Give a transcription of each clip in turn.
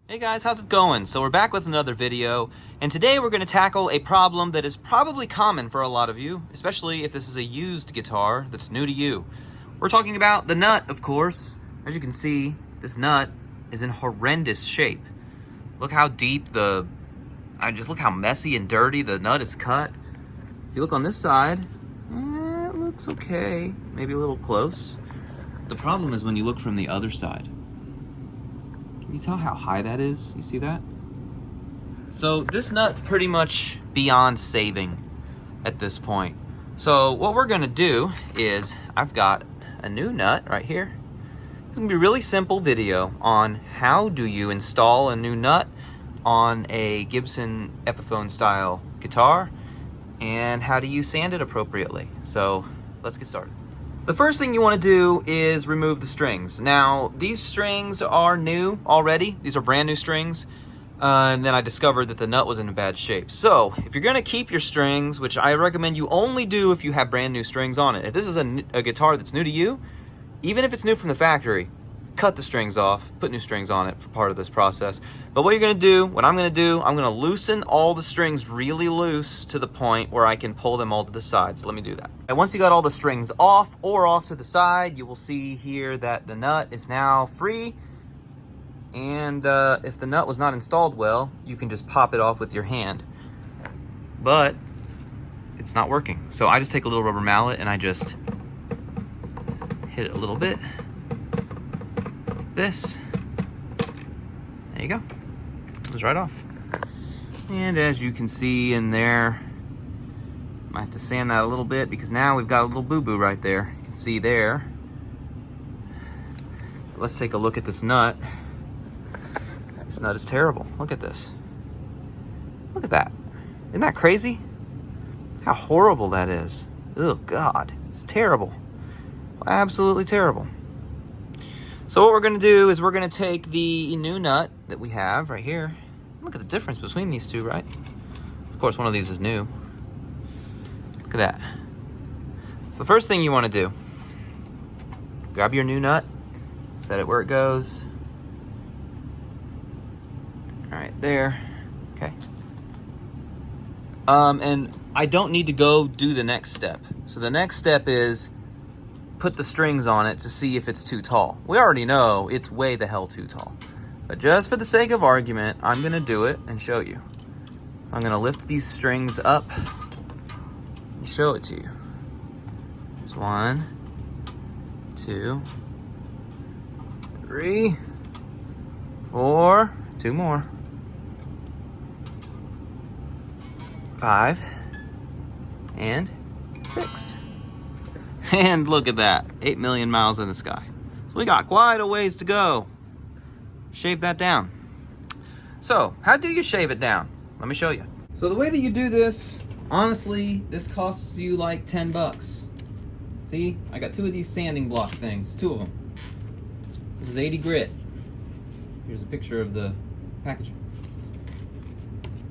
Hey guys, how's it going? So we're back with another video, and today we're going to tackle a problem that is probably common for a lot of you, especially if this is a used guitar that's new to you. We're talking about the nut, of course. As you can see, this nut is in horrendous shape. Look how deep just look how messy and dirty the nut is cut. If you look on this side, it looks okay, maybe a little close. The problem is when you look from the other side. Can you tell how high that is? You see that? So this nut's pretty much beyond saving at this point. So what we're gonna do is, I've got a new nut right here. It's gonna be a really simple video on how do you install a new nut on a Gibson Epiphone style guitar, and how do you sand it appropriately. So let's get started. The first thing you want to do is remove the strings. Now, these strings are new already. These are brand new strings. And then I discovered that the nut was in a bad shape. So, if you're going to keep your strings, which I recommend you only do if you have brand new strings on it. If this is a guitar that's new to you, even if it's new from the factory, cut the strings off, put new strings on it for part of this process. But what I'm going to do, I'm going to loosen all the strings really loose to the point where I can pull them all to the side. So let me do that. And once you got all the strings off or off to the side, you will see here that the nut is now free. And if the nut was not installed well, you can just pop it off with your hand. But it's not working. So I just take a little rubber mallet and I just hit it a little bit. This. There you go. It was right off. And as you can see in there, I have to sand that a little bit because now we've got a little boo-boo right there. You can see there. Let's take a look at this nut. This nut is terrible. Look at this. Look at that. Isn't that crazy? How horrible that is. Oh God, it's terrible. Absolutely terrible. So what we're going to do is we're going to take the new nut that we have right here. Look at the difference between these two, right? Of course, one of these is new. Look at that. So the first thing you want to do, grab your new nut, set it where it goes. All right, there. Okay. And I don't need to go do the next step. So the next step is put the strings on it to see if it's too tall. We already know it's way the hell too tall. But just for the sake of argument, I'm gonna do it and show you. So I'm gonna lift these strings up and show it to you. There's 1, 2, 3, 4, 2 more, 5, and 6. And look at that, 8 million miles in the sky. So we got quite a ways to go. Shave that down. So, how do you shave it down? Let me show you. So the way that you do this, honestly, this costs you like 10 bucks. See, I got 2 of these sanding block things, 2 of them. This is 80 grit. Here's a picture of the packaging.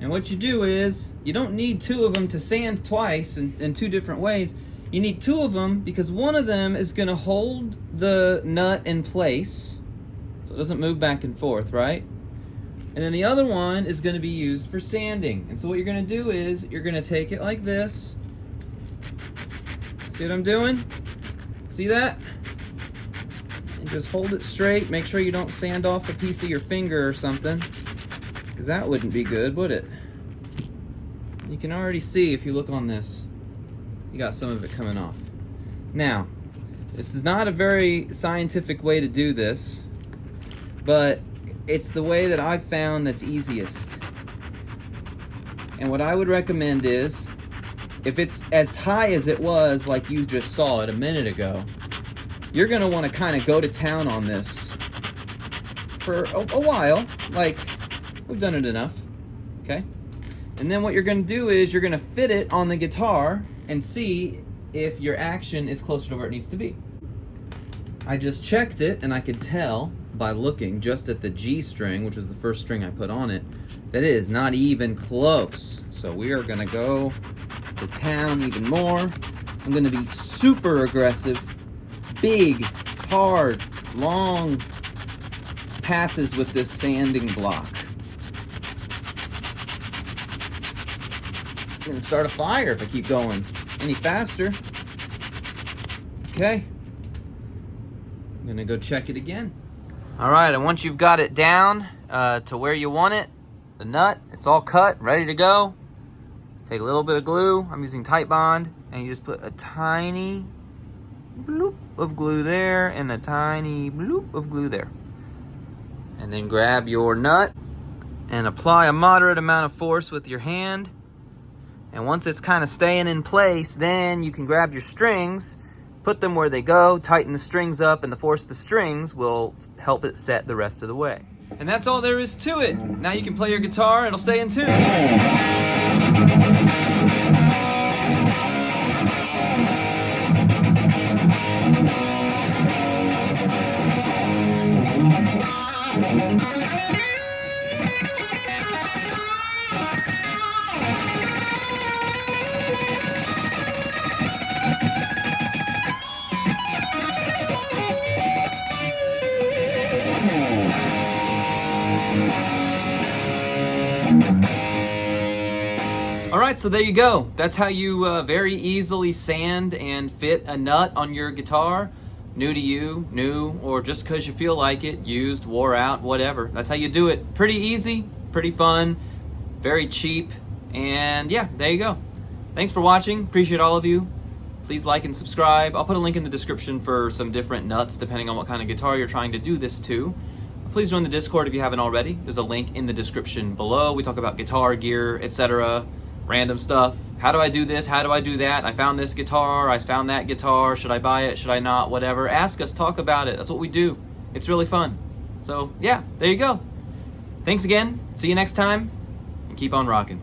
And what you do is, you don't need 2 of them to sand twice in 2 different ways. You need 2 of them because one of them is going to hold the nut in place so it doesn't move back and forth, right? And then the other one is going to be used for sanding. And so what you're going to do is you're going to take it like this. See what I'm doing? See that? And just hold it straight. Make sure you don't sand off a piece of your finger or something, because that wouldn't be good, would it? You can already see if you look on this. You got some of it coming off. Now, this is not a very scientific way to do this, but it's the way that I've found that's easiest. And what I would recommend is, if it's as high as it was, like you just saw it a minute ago, you're gonna wanna kinda go to town on this for a while. Like, we've done it enough, okay? And then what you're gonna do is you're gonna fit it on the guitar and see if your action is closer to where it needs to be. I just checked it, and I could tell by looking just at the G string, which was the first string I put on it, that it is not even close. So we are gonna go to town even more. I'm gonna be super aggressive, big, hard, long passes with this sanding block. I'm gonna start a fire if I keep going any faster. Okay. I'm gonna go check it again. All right, and once you've got it down to where you want it, the nut, it's all cut, ready to go. Take a little bit of glue. I'm using Tight Bond, and you just put a tiny bloop of glue there and a tiny bloop of glue there. And then grab your nut and apply a moderate amount of force with your hand. And once it's kind of staying in place, then you can grab your strings, put them where they go, tighten the strings up, and the force of the strings will help it set the rest of the way. And that's all there is to it. Now you can play your guitar, it'll stay in tune. Alright, so there you go. That's how you very easily sand and fit a nut on your guitar. New to you, new, or just because you feel like it, used, wore out, whatever. That's how you do it. Pretty easy, pretty fun, very cheap, and yeah, there you go. Thanks for watching. Appreciate all of you. Please like and subscribe. I'll put a link in the description for some different nuts depending on what kind of guitar you're trying to do this to. Please join the Discord if you haven't already. There's a link in the description below. We talk about guitar gear, etc., random stuff. How do I do this? How do I do that? I found this guitar. I found that guitar. Should I buy it? Should I not? Whatever. Ask us. Talk about it. That's what we do. It's really fun. So, yeah, there you go. Thanks again. See you next time. And keep on rocking.